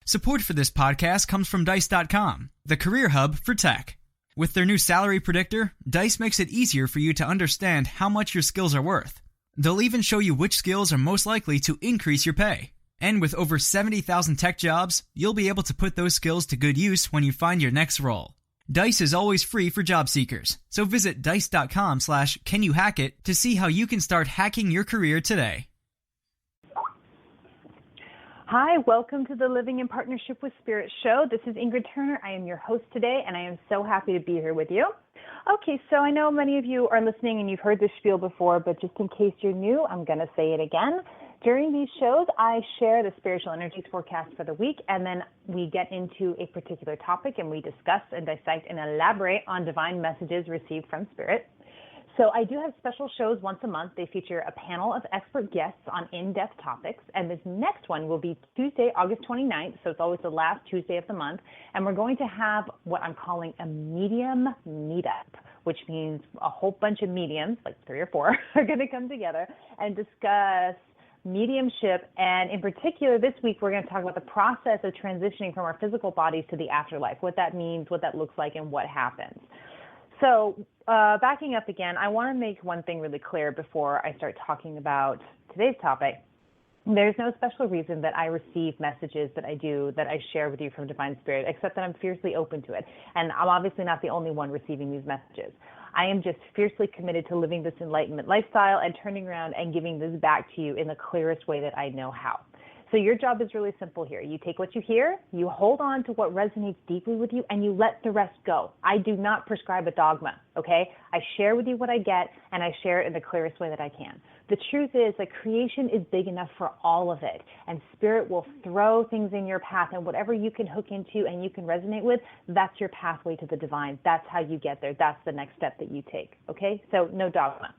Support for this podcast comes from Dice.com, the career hub for tech. With their new salary predictor, Dice makes it easier for you to understand how much your skills are worth. They'll even show you which skills are most likely to increase your pay. And with over 70,000 tech jobs, you'll be able to put those skills to good use when you find your next role. Dice is always free for job seekers, so visit dice.com/canyouhackit to see how you can start hacking your career today. Hi, welcome to the Living in Partnership with Spirit show. This is Ingrid Turner. I am your host today, and I am so happy to be here with you. Okay, so I know many of you are listening and you've heard this spiel before, but just in case you're new, I'm going to say it again. During these shows, I share the spiritual energies forecast for the week, and then we get into a particular topic and we discuss and dissect and elaborate on divine messages received from Spirit. So I do have special shows once a month. They feature a panel of expert guests on in-depth topics, and this next one will be Tuesday, August 29th, so it's always the last Tuesday of the month, and we're going to have what I'm calling a medium meetup, which means a whole bunch of mediums, like 3 or 4, are going to come together and discuss mediumship, and in particular this week we're going to talk about the process of transitioning from our physical bodies to the afterlife, what that means, what that looks like, and what happens. So backing up again, I want to make one thing really clear before I start talking about today's topic. There's no special reason that I receive messages that I share with you from Divine Spirit, except that I'm fiercely open to it. And I'm obviously not the only one receiving these messages. I am just fiercely committed to living this enlightenment lifestyle and turning around and giving this back to you in the clearest way that I know how. So your job is really simple here. You take what you hear, you hold on to what resonates deeply with you, and you let the rest go. I do not prescribe a dogma, okay? I share with you what I get, and I share it in the clearest way that I can. The truth is that creation is big enough for all of it, and Spirit will throw things in your path, and whatever you can hook into and you can resonate with, that's your pathway to the divine. That's how you get there. That's the next step that you take, okay? So no dogma.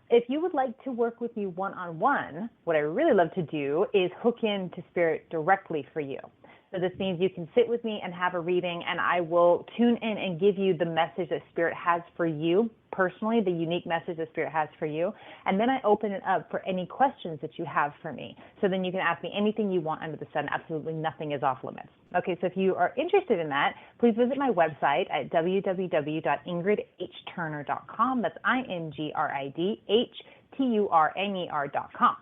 If you would like to work with me one-on-one, what I really love to do is hook into Spirit directly for you. So this means you can sit with me and have a reading, and I will tune in and give you the message that Spirit has for you personally, the unique message that Spirit has for you. And then I open it up for any questions that you have for me. So then you can ask me anything you want under the sun. Absolutely nothing is off limits. Okay, so if you are interested in that, please visit my website at www.ingridhturner.com. That's INGRIDHTURNER.com.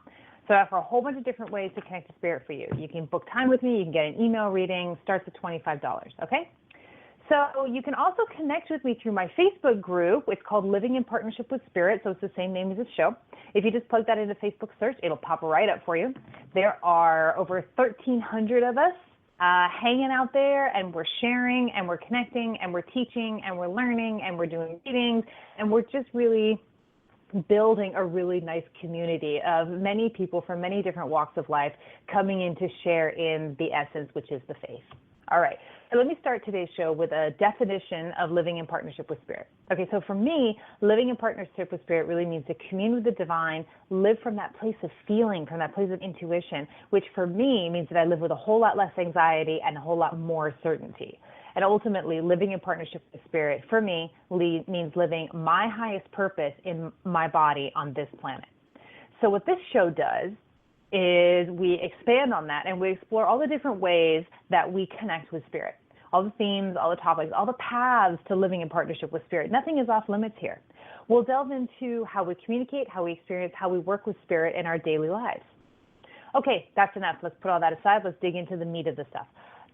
So I offer a whole bunch of different ways to connect to Spirit for you. You can book time with me. You can get an email reading. Starts at $25, okay? So you can also connect with me through my Facebook group. It's called Living in Partnership with Spirit, so it's the same name as this show. If you just plug that into Facebook search, it'll pop right up for you. There are over 1,300 of us hanging out there, and we're sharing, and we're connecting, and we're teaching, and we're learning, and we're doing readings, and we're just really building a really nice community of many people from many different walks of life coming in to share in the essence, which is the faith. All right, so let me start today's show with a definition of living in partnership with Spirit. Okay, so for me, living in partnership with Spirit really means to commune with the divine, live from that place of feeling, from that place of intuition, which for me means that I live with a whole lot less anxiety and a whole lot more certainty. And ultimately, living in partnership with Spirit, for me, means living my highest purpose in my body on this planet. So what this show does is we expand on that and we explore all the different ways that we connect with Spirit, all the themes, all the topics, all the paths to living in partnership with Spirit. Nothing is off limits here. We'll delve into how we communicate, how we experience, how we work with Spirit in our daily lives. Okay, that's enough. Let's put all that aside. Let's dig into the meat of the stuff.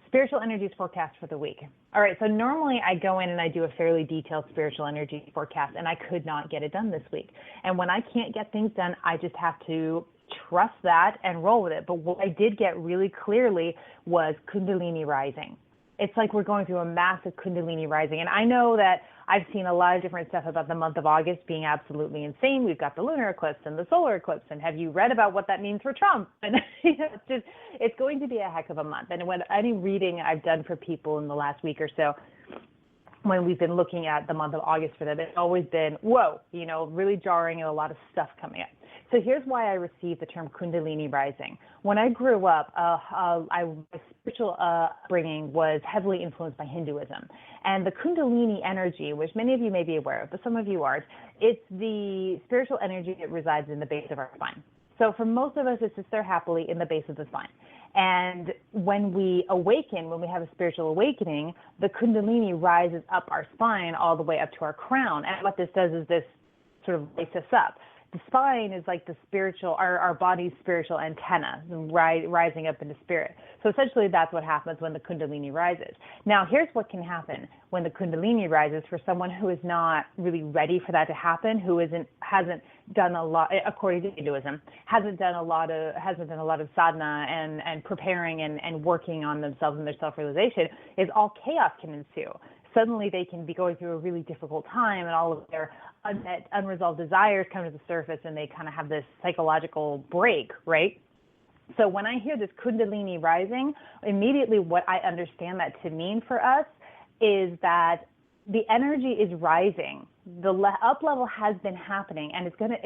Spiritual energies forecast for the week. All right, so normally I go in and I do a fairly detailed spiritual energy forecast, and I could not get it done this week. And when I can't get things done, I just have to trust that and roll with it. But what I did get really clearly was Kundalini rising. It's like we're going through a massive Kundalini rising. And I know that I've seen a lot of different stuff about the month of August being absolutely insane. We've got the lunar eclipse and the solar eclipse. And have you read about what that means for Trump? And it's going to be a heck of a month. And when any reading I've done for people in the last week or so, when we've been looking at the month of August for them, it's always been, whoa, really jarring and a lot of stuff coming up. So here's why I received the term Kundalini rising. When I grew up, my spiritual upbringing was heavily influenced by Hinduism. And the Kundalini energy, which many of you may be aware of, but some of you aren't, it's the spiritual energy that resides in the base of our spine. So for most of us, it sits there happily in the base of the spine. And when we awaken, when we have a spiritual awakening, the Kundalini rises up our spine all the way up to our crown. And what this does is this sort of lights us up. The spine is like the spiritual, our body's spiritual antenna, rising up into spirit. So essentially that's what happens when the Kundalini rises. Now here's what can happen when the Kundalini rises for someone who is not really ready for that to happen, who hasn't done a lot, according to Hinduism, hasn't done a lot of sadhana and preparing and working on themselves and their self-realization, is all chaos can ensue. Suddenly they can be going through a really difficult time, and all of their unresolved desires come to the surface, and they kind of have this psychological break, right? So when I hear this Kundalini rising, immediately what I understand that to mean for us is that the energy is rising. The up level has been happening, and it's going to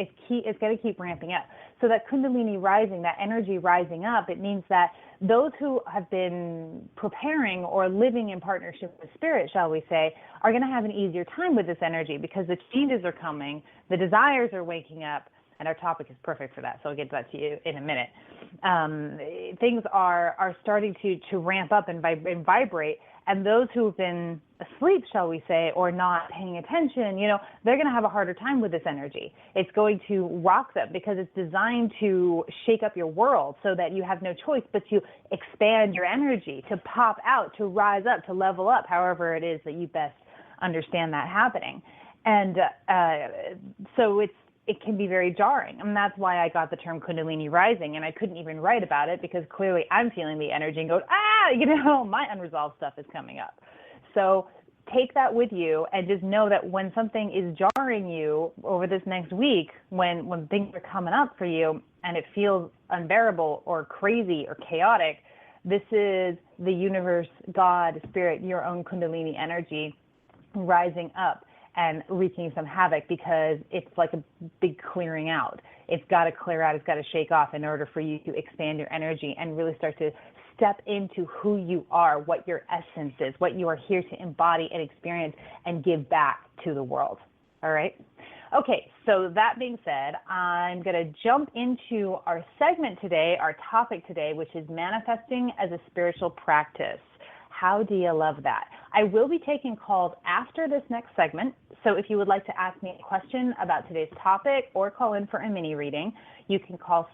keep ramping up. So that Kundalini rising, that energy rising up, it means that those who have been preparing or living in partnership with spirit, shall we say, are going to have an easier time with this energy because the changes are coming, the desires are waking up, and our topic is perfect for that, so I'll get to that to you in a minute. Things are starting to ramp up and vibrate, and those who've been asleep, shall we say, or not paying attention, they're going to have a harder time with this energy. It's going to rock them because it's designed to shake up your world so that you have no choice but to expand your energy, to pop out, to rise up, to level up, however it is that you best understand that happening. And so it can be very jarring. And that's why I got the term Kundalini rising, and I couldn't even write about it because clearly I'm feeling the energy and going, my unresolved stuff is coming up. So take that with you and just know that when something is jarring you over this next week, when things are coming up for you and it feels unbearable or crazy or chaotic, this is the universe, God, spirit, your own Kundalini energy rising up and wreaking some havoc, because it's like a big clearing out. It's got to clear out, it's got to shake off in order for you to expand your energy and really start to step into who you are, what your essence is, what you are here to embody and experience and give back to the world. All right? Okay, so that being said, I'm going to jump into our segment today, our topic today, which is manifesting as a spiritual practice. How do you love that? I will be taking calls after this next segment, so if you would like to ask me a question about today's topic or call in for a mini reading, you can call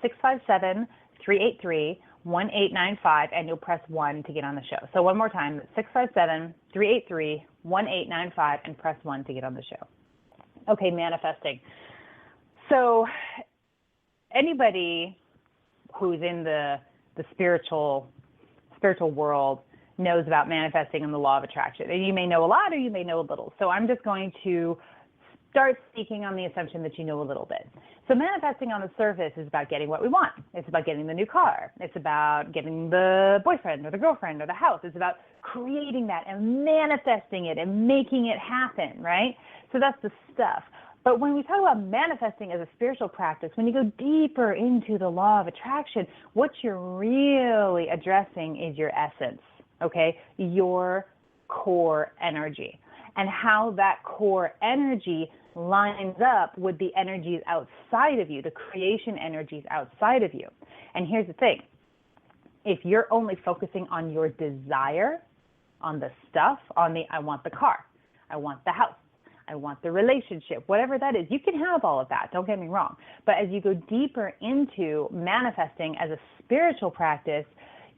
657-383-1895 and you'll press 1 to get on the show. So one more time, 657-383-1895 and press 1 to get on the show. Okay, manifesting. So anybody who's in the spiritual world knows about manifesting and the law of attraction. And you may know a lot or you may know a little. So I'm just going to start speaking on the assumption that you know a little bit. So manifesting on the surface is about getting what we want. It's about getting the new car. It's about getting the boyfriend or the girlfriend or the house. It's about creating that and manifesting it and making it happen, right? So that's the stuff. But when we talk about manifesting as a spiritual practice, when you go deeper into the law of attraction, what you're really addressing is your essence. Okay, your core energy, and how that core energy lines up with the energies outside of you, the creation energies outside of you. And here's the thing. If you're only focusing on your desire, on the stuff, on the I want the car, I want the house, I want the relationship, whatever that is, you can have all of that, don't get me wrong. But as you go deeper into manifesting as a spiritual practice,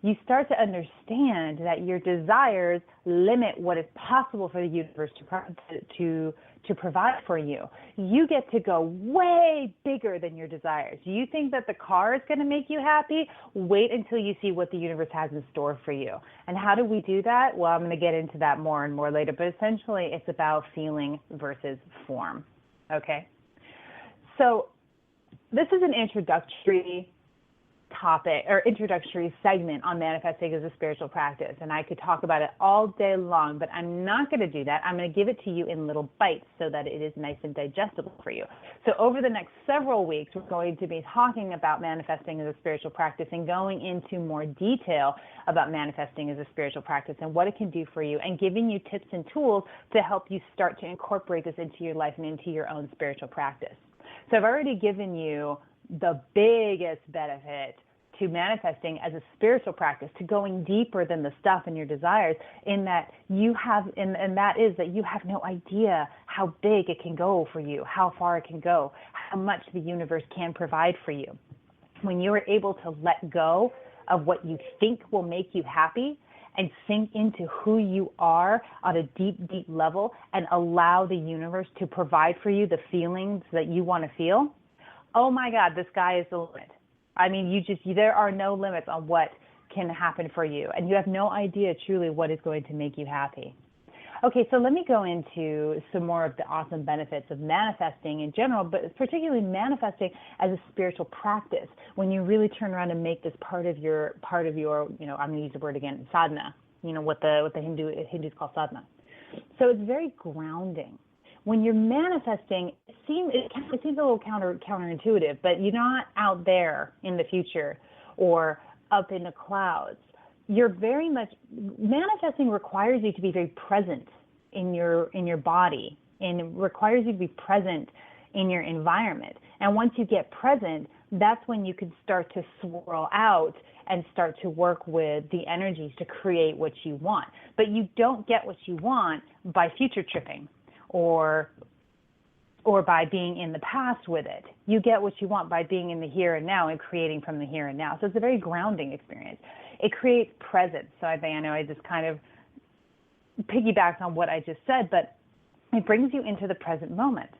you start to understand that your desires limit what is possible for the universe to provide for you. You get to go way bigger than your desires. You think that the car is going to make you happy? Wait until you see what the universe has in store for you. And how do we do that? Well, I'm going to get into that more and more later, but essentially it's about feeling versus form. Okay? So this is an introductory topic or introductory segment on manifesting as a spiritual practice, and I could talk about it all day long, but I'm not going to do that. I'm going to give it to you in little bites so that it is nice and digestible for you. So over the next several weeks, we're going to be talking about manifesting as a spiritual practice and going into more detail about manifesting as a spiritual practice and what it can do for you, and giving you tips and tools to help you start to incorporate this into your life and into your own spiritual practice. So I've already given you the biggest benefit to manifesting as a spiritual practice, to going deeper than the stuff and your desires, in that you have, and that is that you have no idea how big it can go for you, how far it can go, how much the universe can provide for you. When you are able to let go of what you think will make you happy and sink into who you are on a deep, deep level and allow the universe to provide for you the feelings that you want to feel, oh my God, the sky is the limit. I mean, there are no limits on what can happen for you, and you have no idea truly what is going to make you happy. Okay, so let me go into some more of the awesome benefits of manifesting in general, but particularly manifesting as a spiritual practice. When you really turn around and make this part of your, I'm going to use the word again, sadhana. What the Hindus call sadhana. So it's very grounding. When you're manifesting, it seems a little counterintuitive, but you're not out there in the future or up in the clouds. You're very much, manifesting requires you to be very present in your body, and it requires you to be present in your environment. And once you get present, that's when you can start to swirl out and start to work with the energies to create what you want. But you don't get what you want by future tripping or by being in the past with it. You get what you want by being in the here and now and creating from the here and now. So it's a very grounding experience. It creates presence. So I know I just kind of piggybacks on what I just said, but it brings you into the present moment.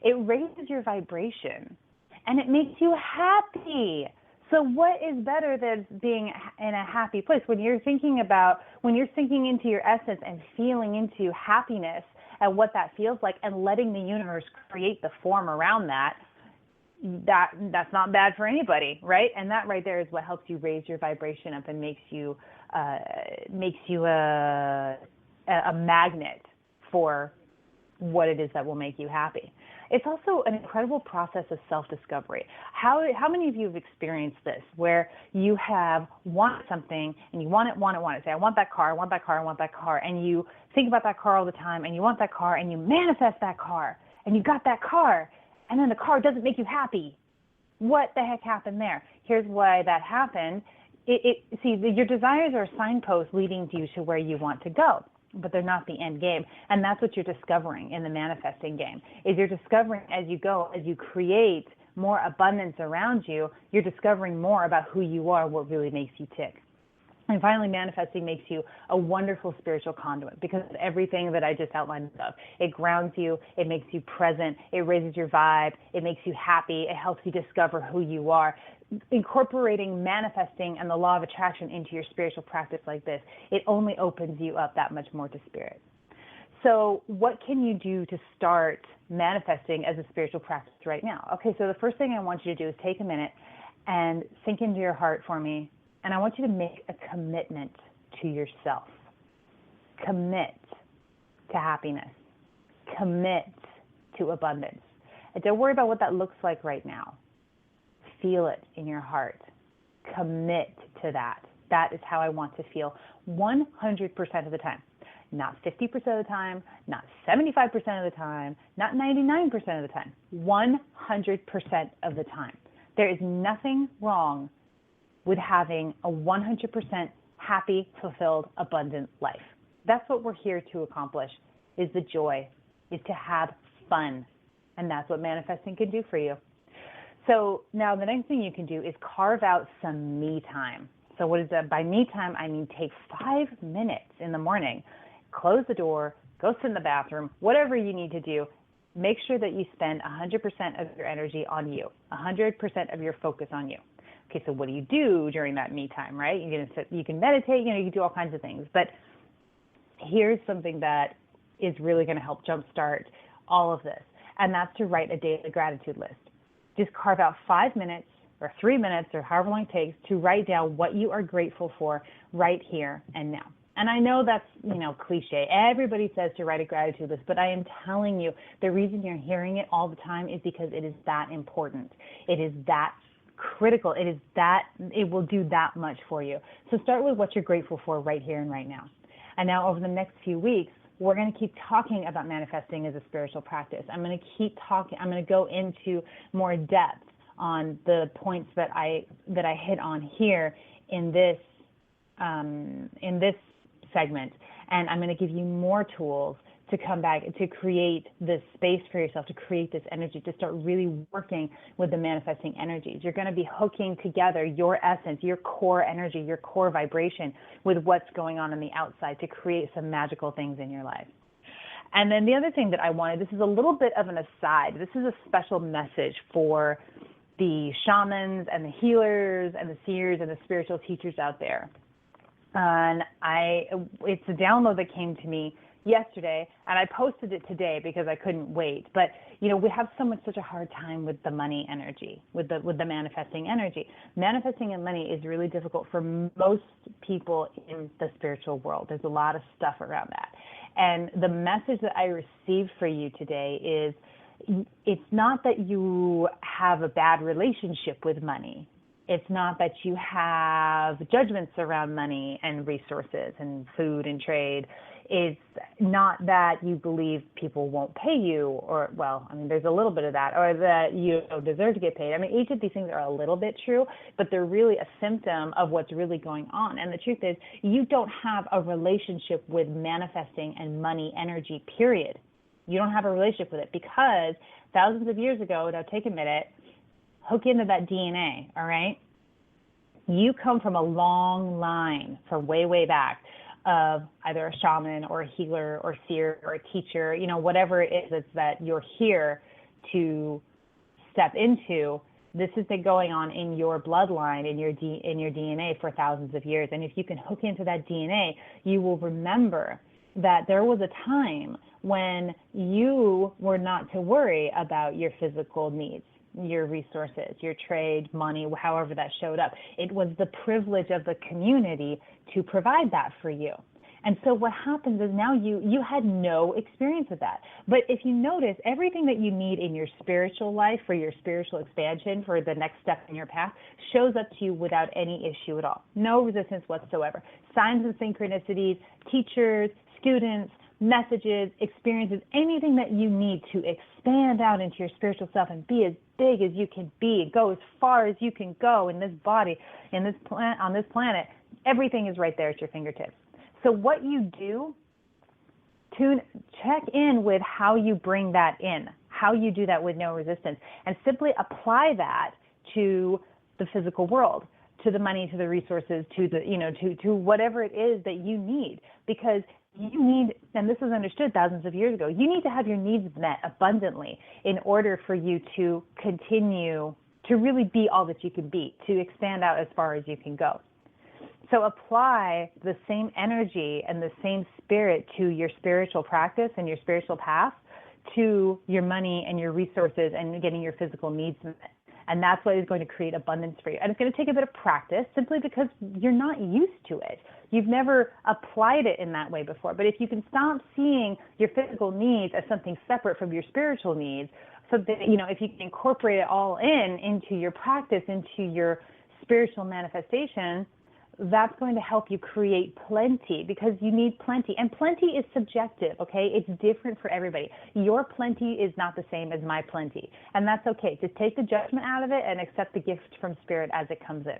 It raises your vibration and it makes you happy. So what is better than being in a happy place? When you're sinking into your essence and feeling into happiness and what that feels like and letting the universe create the form around that's not bad for anybody, right? And that right there is what helps you raise your vibration up and makes you a magnet for what it is that will make you happy. It's also an incredible process of self-discovery. How many of you have experienced this, where you have wanted something and you want it. Say, I want that car, I want that car, I want that car. And you think about that car all the time and you want that car and you manifest that car and you got that car and then the car doesn't make you happy. What the heck happened there? Here's why that happened. Your desires are signposts leading you to where you want to go, but they're not the end game. And that's what you're discovering in the manifesting game, is you're discovering as you go, as you create more abundance around you, you're discovering more about who you are, what really makes you tick. And finally, manifesting makes you a wonderful spiritual conduit because of everything that I just outlined above. It grounds you, it makes you present, it raises your vibe, it makes you happy, it helps you discover who you are. Incorporating manifesting and the law of attraction into your spiritual practice like this, it only opens you up that much more to spirit. So what can you do to start manifesting as a spiritual practice right now? Okay, so the first thing I want you to do is take a minute and sink into your heart for me. And I want you to make a commitment to yourself. Commit to happiness. Commit to abundance. And don't worry about what that looks like right now. Feel it in your heart. Commit to that. That is how I want to feel 100% of the time. Not 50% of the time, not 75% of the time, not 99% of the time. 100% of the time. There is nothing wrong with having a 100% happy, fulfilled, abundant life. That's what we're here to accomplish, is the joy, is to have fun. And that's what manifesting can do for you. So now the next thing you can do is carve out some me time. So what is that? By me time, I mean take 5 minutes in the morning, close the door, go sit in the bathroom, whatever you need to do. Make sure that you spend 100% of your energy on you, 100% of your focus on you. Okay, so what do you do during that me time, right? You can meditate, you can do all kinds of things. But here's something that is really going to help jumpstart all of this, and that's to write a daily gratitude list. Just carve out 5 minutes or 3 minutes or however long it takes to write down what you are grateful for right here and now. And I know that's, cliche. Everybody says to write a gratitude list, but I am telling you, the reason you're hearing it all the time is because it is that important. It is that critical. It will do that much for you. So start with what you're grateful for right here and right now. And now over the next few weeks, we're going to keep talking about manifesting as a spiritual practice. I'm going to keep talking. I'm going to go into more depth on the points that I hit on here in this segment. And I'm going to give you more tools to come back to create this space for yourself, to create this energy, to start really working with the manifesting energies. You're going to be hooking together your essence, your core energy, your core vibration with what's going on the outside to create some magical things in your life. And then the other thing that I wanted, this is a little bit of an aside. This is a special message for the shamans and the healers and the seers and the spiritual teachers out there. And it's a download that came to me yesterday, and I posted it today because I couldn't wait. But we have such a hard time with the money energy, with the manifesting energy. Manifesting in money is really difficult for most people in the spiritual world. There's a lot of stuff around that. And the message that I received for you today is, it's not that you have a bad relationship with money. It's not that you have judgments around money and resources and food and trade. It's not that you believe people won't pay you, or, there's a little bit of that, or that you deserve to get paid. Each of these things are a little bit true, but they're really a symptom of what's really going on. And the truth is, you don't have a relationship with manifesting and money energy, period. You don't have a relationship with it because thousands of years ago, now take a minute, hook into that DNA, all right? You come from a long line from way, way back of either a shaman or a healer or seer or a teacher, whatever it is that you're here to step into. This has been going on in your bloodline, in your DNA for thousands of years. And if you can hook into that DNA, you will remember that there was a time when you were not to worry about your physical needs, your resources, your trade, money, however that showed up. It was the privilege of the community to provide that for you. And so what happens is now you had no experience with that. But if you notice, everything that you need in your spiritual life, for your spiritual expansion, for the next step in your path, shows up to you without any issue at all. No resistance whatsoever. Signs and synchronicities, teachers, students, messages, experiences, anything that you need to expand out into your spiritual self and be as big as you can be, go as far as you can go in this body, on this planet, everything is right there at your fingertips. So what you do, check in with how you bring that in, how you do that with no resistance, and simply apply that to the physical world, to the money, to the resources, to whatever it is that you need. Because you need, and this was understood thousands of years ago, you need to have your needs met abundantly in order for you to continue to really be all that you can be, to expand out as far as you can go. So apply the same energy and the same spirit to your spiritual practice and your spiritual path, to your money and your resources and getting your physical needs met. And that's what is going to create abundance for you. And it's going to take a bit of practice simply because you're not used to it. You've never applied it in that way before. But if you can stop seeing your physical needs as something separate from your spiritual needs, so that, if you can incorporate it all into your practice, into your spiritual manifestation, that's going to help you create plenty, because you need plenty. And plenty is subjective, okay? It's different for everybody. Your plenty is not the same as my plenty. And that's okay. Just take the judgment out of it and accept the gift from Spirit as it comes in.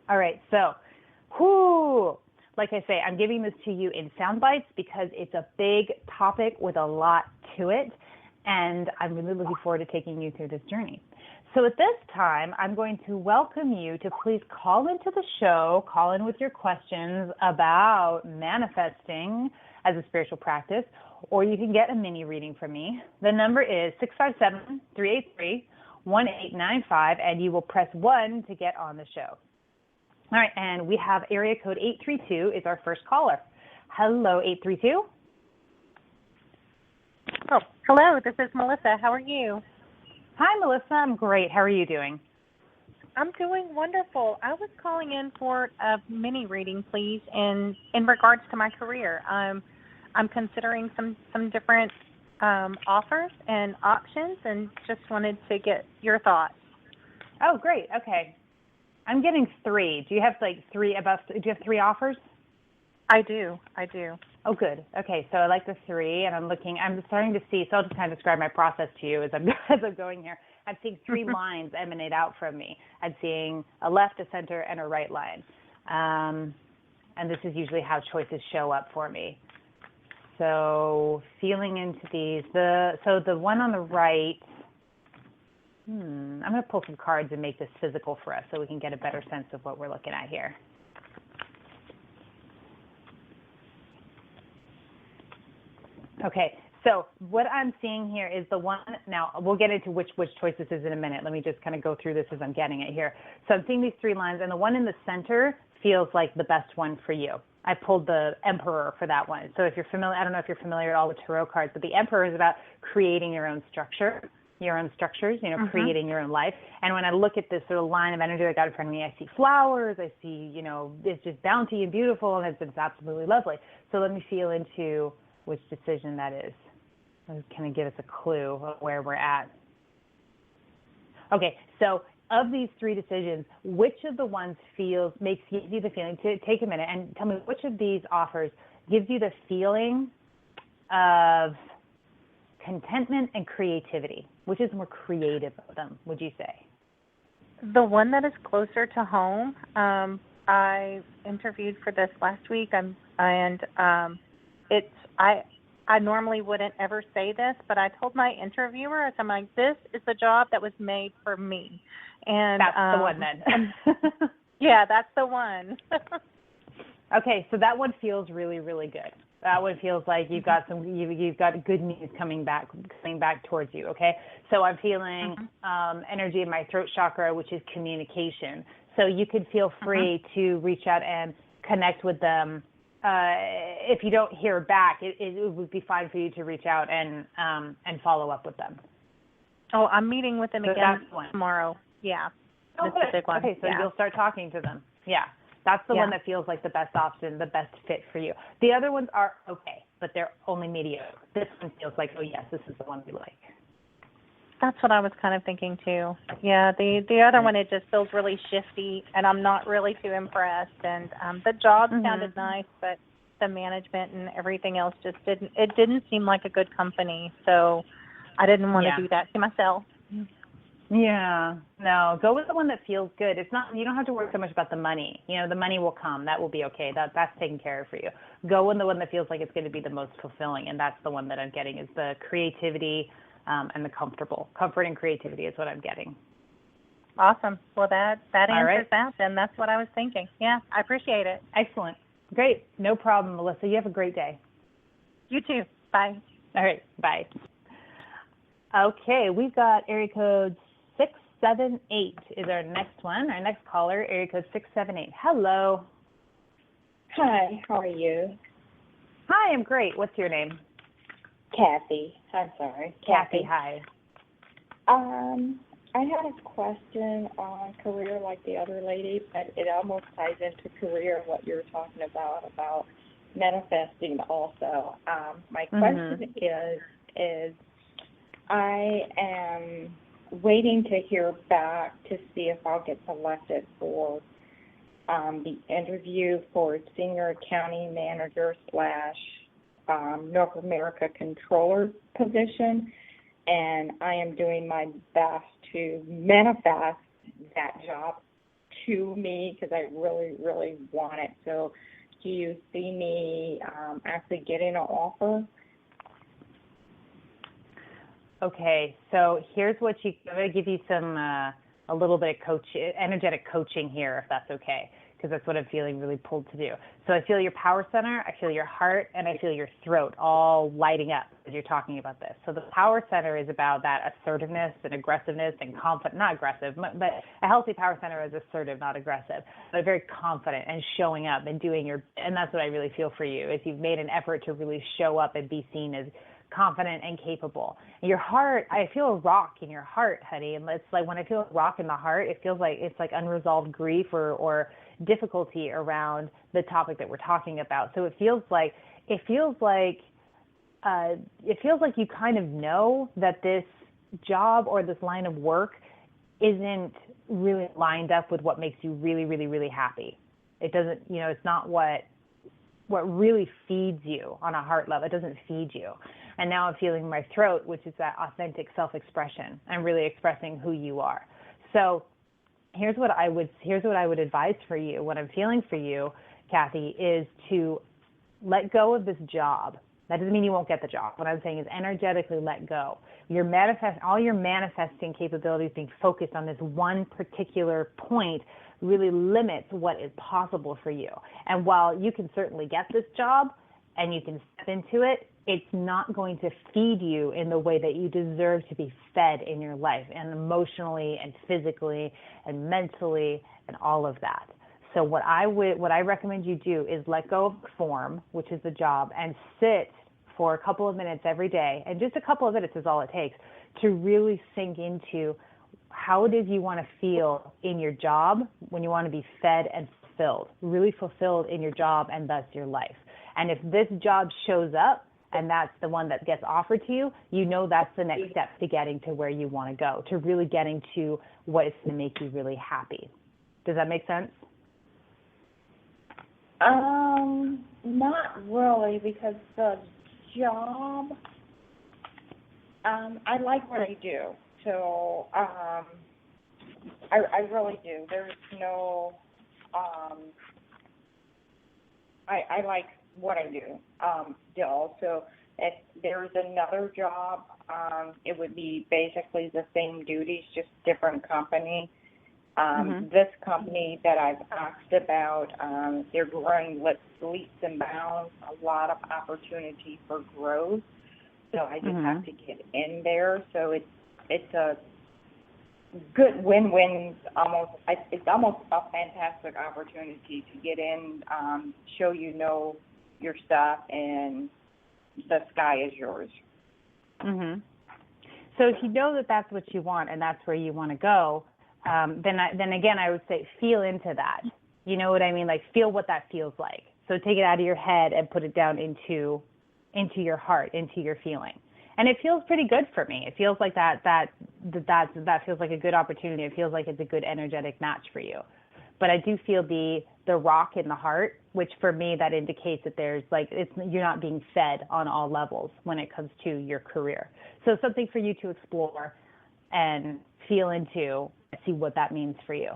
All right, so, like I say, I'm giving this to you in sound bites because it's a big topic with a lot to it. And I'm really looking forward to taking you through this journey. So at this time, I'm going to welcome you to please call into the show, call in with your questions about manifesting as a spiritual practice, or you can get a mini reading from me. The number is 657-383-1895, and you will press 1 to get on the show. All right, and we have area code 832 is our first caller. Hello, 832. Oh, hello, this is Melissa. How are you? Hi, Melissa. I'm great. How are you doing? I'm doing wonderful. I was calling in for a mini reading, please, in regards to my career. I'm considering some different offers and options, and just wanted to get your thoughts. Oh, great. Okay. I'm getting 3. Do you have do you have 3 offers? I do. Oh, good. Okay, so I like the 3, and I'm starting to see, so I'll just kind of describe my process to you as I'm going here. I'm seeing three lines emanate out from me. I'm seeing a left, a center, and a right line. And this is usually how choices show up for me. So feeling into these, so the one on the right, I'm going to pull some cards and make this physical for us so we can get a better sense of what we're looking at here. Okay, so what I'm seeing here is the one, now we'll get into which choice this is in a minute. Let me just kind of go through this as I'm getting it here. So I'm seeing these three lines, and the one in the center feels like the best one for you. I pulled the Emperor for that one. So if you're familiar, I don't know if you're familiar at all with tarot cards, but the Emperor is about creating your own structure, your own structures, you know, creating your own life. And when I look at this sort of line of energy I got in front of me, I see flowers, I see, you know, it's just bounty and beautiful, and it's absolutely lovely. So let me feel into which decision that is. Kind of give us a clue of where we're at. Okay, so of these three decisions, which of the ones gives you the feeling, to take a minute and tell me which of these offers gives you the feeling of contentment and creativity? Which is more creative of them, would you say? The one that is closer to home. I interviewed for this last week, I normally wouldn't ever say this, but I told my interviewer, I'm like, this is the job that was made for me. And that's the one then. Yeah, that's the one. Okay, so that one feels really, really good. That one feels like you've got you've got good news coming back towards you. Okay, so I'm feeling energy in my throat chakra, which is communication. So you could feel free to reach out and connect with them. If you don't hear back, it would be fine for you to reach out and follow up with them. Oh, I'm meeting with them again tomorrow. Yeah. Oh, this is a big one. Okay, so you'll start talking to them. Yeah. That's the one that feels like the best option, the best fit for you. The other ones are okay, but they're only mediocre. This one feels like, oh yes, this is the one we like. That's what I was kind of thinking too. Yeah, the other one, it just feels really shifty, and I'm not really too impressed. And the job sounded nice, but the management and everything else just didn't seem like a good company. So I didn't want to do that to myself. Yeah, no, go with the one that feels good. It's not, you don't have to worry so much about the money. You know, the money will come. That will be okay. That's taken care of for you. Go with the one that feels like it's going to be the most fulfilling, and that's the one that I'm getting is the creativity and the comfort and creativity is what I'm getting. Awesome. Well, that answers that, and that's what I was thinking. Yeah, I appreciate it. Excellent. Great. No problem, Melissa. You have a great day. You too. Bye. All right. Bye. Okay, we've got area code 678 is our next one. Our next caller, area code 678. Hello. Hi, how are you? Hi, I'm great. What's your name? Kathy. I'm sorry. Kathy, hi. I had a question on career like the other lady, but it almost ties into career and what you were talking about manifesting also. My question is I am waiting to hear back to see if I'll get selected for the interview for senior accounting manager / North America controller position, and I am doing my best to manifest that job to me because I really, really want it. So do you see me actually getting an offer? Okay, so here's what I'm going to give you some, a little bit of energetic coaching here, if that's okay, because that's what I'm feeling really pulled to do. So I feel your power center, I feel your heart, and I feel your throat all lighting up as you're talking about this. So the power center is about that assertiveness and aggressiveness and confident, not aggressive, but a healthy power center is assertive, not aggressive, but very confident and showing up and doing and that's what I really feel for you, is you've made an effort to really show up and be seen as confident and capable. Your heart, I feel a rock in your heart, honey. And it's like when I feel a rock in the heart, it feels like it's like unresolved grief or difficulty around the topic that we're talking about. So it feels like you kind of know that this job or this line of work isn't really lined up with what makes you really, really, really happy. It doesn't, it's not what really feeds you on a heart level. It doesn't feed you. And now I'm feeling my throat, which is that authentic self-expression. I'm really expressing who you are. So here's what I would advise for you, what I'm feeling for you, Kathy, is to let go of this job. That doesn't mean you won't get the job. What I'm saying is energetically let go. All your manifesting capabilities being focused on this one particular point really limits what is possible for you. And while you can certainly get this job and you can step into it, it's not going to feed you in the way that you deserve to be fed in your life, and emotionally and physically and mentally and all of that. So what I recommend you do is let go of the form, which is the job, and sit for a couple of minutes every day, and just a couple of minutes is all it takes, to really sink into how it is you want to feel in your job when you want to be fed and fulfilled, really fulfilled in your job and thus your life. And if this job shows up and that's the one that gets offered to you, you know that's the next step to getting to where you want to go, to really getting to what is going to make you really happy. Does that make sense? Not really, because the job, I like what I do. So, I really do. There's no, I like what I do, still. So if there's another job, it would be basically the same duties, just different company. This company that I've asked about, they're growing leaps and bounds, a lot of opportunity for growth. So I just have to get in there. So it's a good win-win. It's almost a fantastic opportunity to get in, show your stuff, and the sky is yours. So if you know that that's what you want and that's where you want to go, then again, I would say feel into that. You know what I mean? Like, feel what that feels like. So take it out of your head and put it down into your heart, into your feeling. And it feels pretty good for me. It feels like that feels like a good opportunity. It feels like it's a good energetic match for you. But I do feel the rock in the heart, which for me that indicates that there's you're not being fed on all levels when it comes to your career. So something for you to explore and feel into, see what that means for you.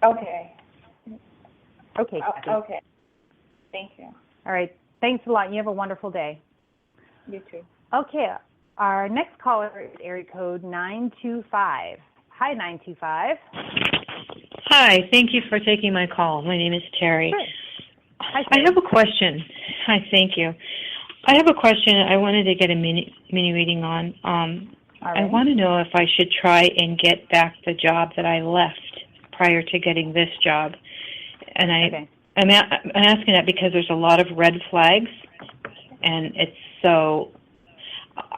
Okay. Okay, Kathy. Okay. Thank you. All right. Thanks a lot. You have a wonderful day. You too. Okay. Our next caller is area code 925. Hi, 925. Hi. Thank you for taking my call. My name is Terry. Sure. Hi, I have a question. Hi. Thank you. I have a question I wanted to get a mini reading on. Right. I want to know if I should try and get back the job that I left prior to getting this job. And I'm asking that because there's a lot of red flags, and it's so,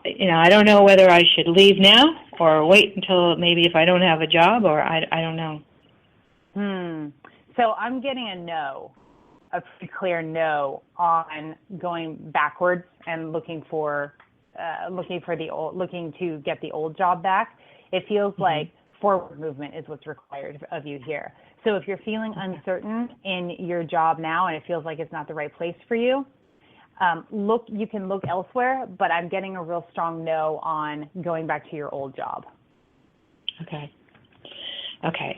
I don't know whether I should leave now or wait until maybe if I don't have a job, or I don't know. So I'm getting a pretty clear no on going backwards and looking to get the old job back. It feels like forward movement is what's required of you here. So if you're feeling uncertain in your job now and it feels like it's not the right place for you, you can look elsewhere, but I'm getting a real strong no on going back to your old job. Okay.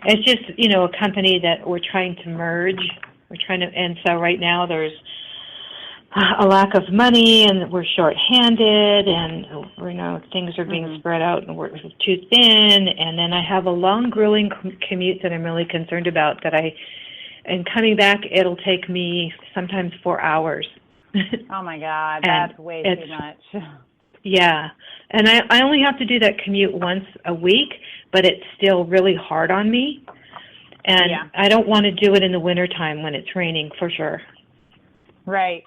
It's just, a company that we're trying to merge. And so right now there's a lack of money, and we're short-handed, and things are being spread out, and we're too thin. And then I have a long, grueling commute that I'm really concerned about. And coming back, it'll take me sometimes 4 hours. Oh my God, that's way too much. Yeah, and I only have to do that commute once a week, but it's still really hard on me. And I don't want to do it in the wintertime when it's raining, for sure. Right.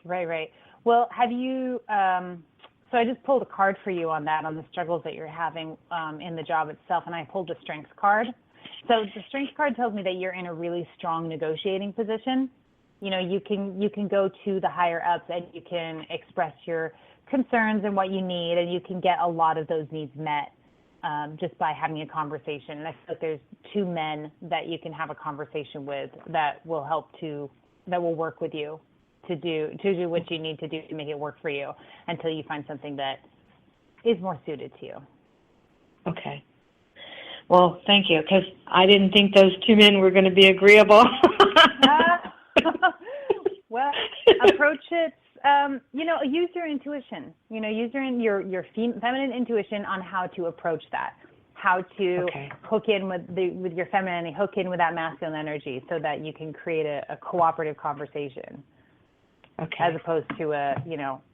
Well, have you, so I just pulled a card for you on the struggles that you're having in the job itself, and I pulled the Strengths card. So the Strengths card tells me that you're in a really strong negotiating position. You can go to the higher ups and you can express your concerns and what you need, and you can get a lot of those needs met just by having a conversation. And I feel like there's two men that you can have a conversation with that will work with you to do what you need to do to make it work for you until you find something that is more suited to you. Okay. Well, thank you, because I didn't think those two men were going to be agreeable. Well, approach it, use your intuition. Use your feminine intuition on how to approach that, how to hook in with your femininity, hook in with that masculine energy so that you can create a cooperative conversation. Okay. As opposed to a,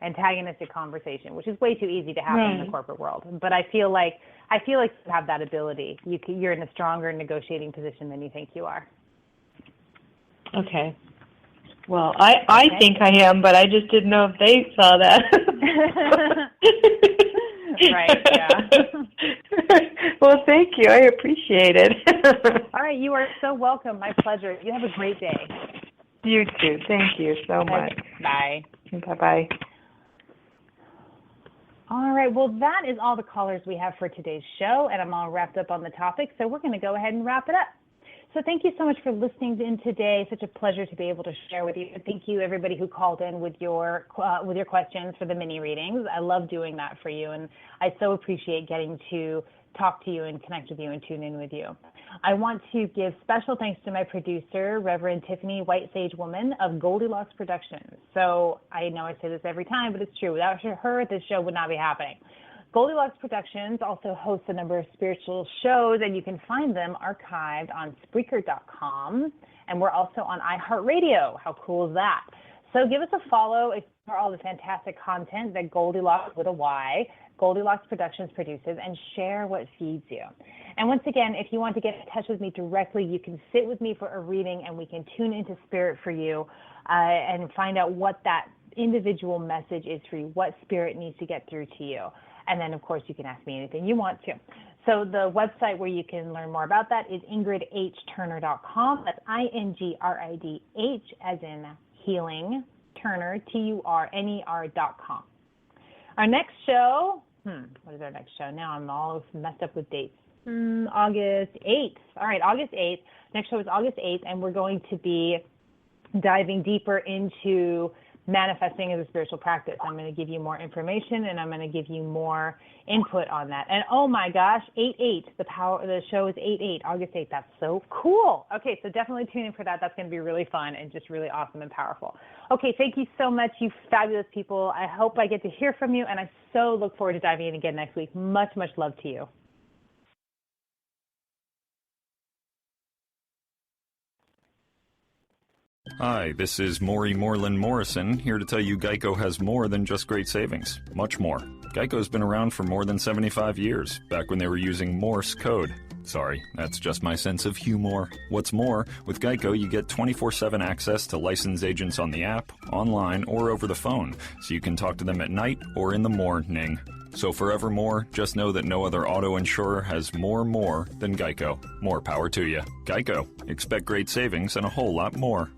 antagonistic conversation, which is way too easy to happen in the corporate world. But I feel like you have that ability. You're in a stronger negotiating position than you think you are. Okay. Well, I think I am, but I just didn't know if they saw that. Right, yeah. Well, thank you. I appreciate it. All right, you are so welcome. My pleasure. You have a great day. You too. Thank you so much. Bye. Bye-bye. All right, well, that is all the callers we have for today's show, and I'm all wrapped up on the topic, so we're going to go ahead and wrap it up. So thank you so much for listening in today. Such a pleasure to be able to share with you. Thank you, everybody who called in with your questions for the mini readings. I love doing that for you, and I so appreciate getting to talk to you and connect with you and tune in with you. I want to give special thanks to my producer, Reverend Tiffany White Sage Woman of Goldilocks Productions. So I know I say this every time, but it's true. Without her, this show would not be happening. Goldilocks Productions also hosts a number of spiritual shows, and you can find them archived on Spreaker.com, and we're also on iHeartRadio. How cool is that? So give us a follow for all the fantastic content that Goldilocks with a Y, Goldilocks Productions produces, and share what feeds you. And once again, if you want to get in touch with me directly, you can sit with me for a reading, and we can tune into spirit for you and find out what that individual message is for you, what spirit needs to get through to you. And then, of course, you can ask me anything you want to. So the website where you can learn more about that is ingridhturner.com. That's INGRIDH as in healing, Turner, TURNER.com. Our next show, what is our next show? Now I'm all messed up with dates. August 8th. All right, August 8th. Next show is August 8th, and we're going to be diving deeper into manifesting as a spiritual practice. I'm going to give you more information, and I'm going to give you more input on that. And oh my gosh, 8/8, the show is 8/8, August 8th. That's so cool. Okay, so definitely tune in for that. That's going to be really fun and just really awesome and powerful. Okay, thank you so much, you fabulous people. I hope I get to hear from you, and I so look forward to diving in again next week. Much, much love to you. Hi, this is Maury Moreland Morrison, here to tell you Geico has more than just great savings. Much more. Geico's been around for more than 75 years, back when they were using Morse code. Sorry, that's just my sense of humor. What's more, with Geico you get 24/7 access to licensed agents on the app, online, or over the phone, so you can talk to them at night or in the morning. So forevermore, just know that no other auto insurer has more than Geico. More power to you. Geico. Expect great savings and a whole lot more.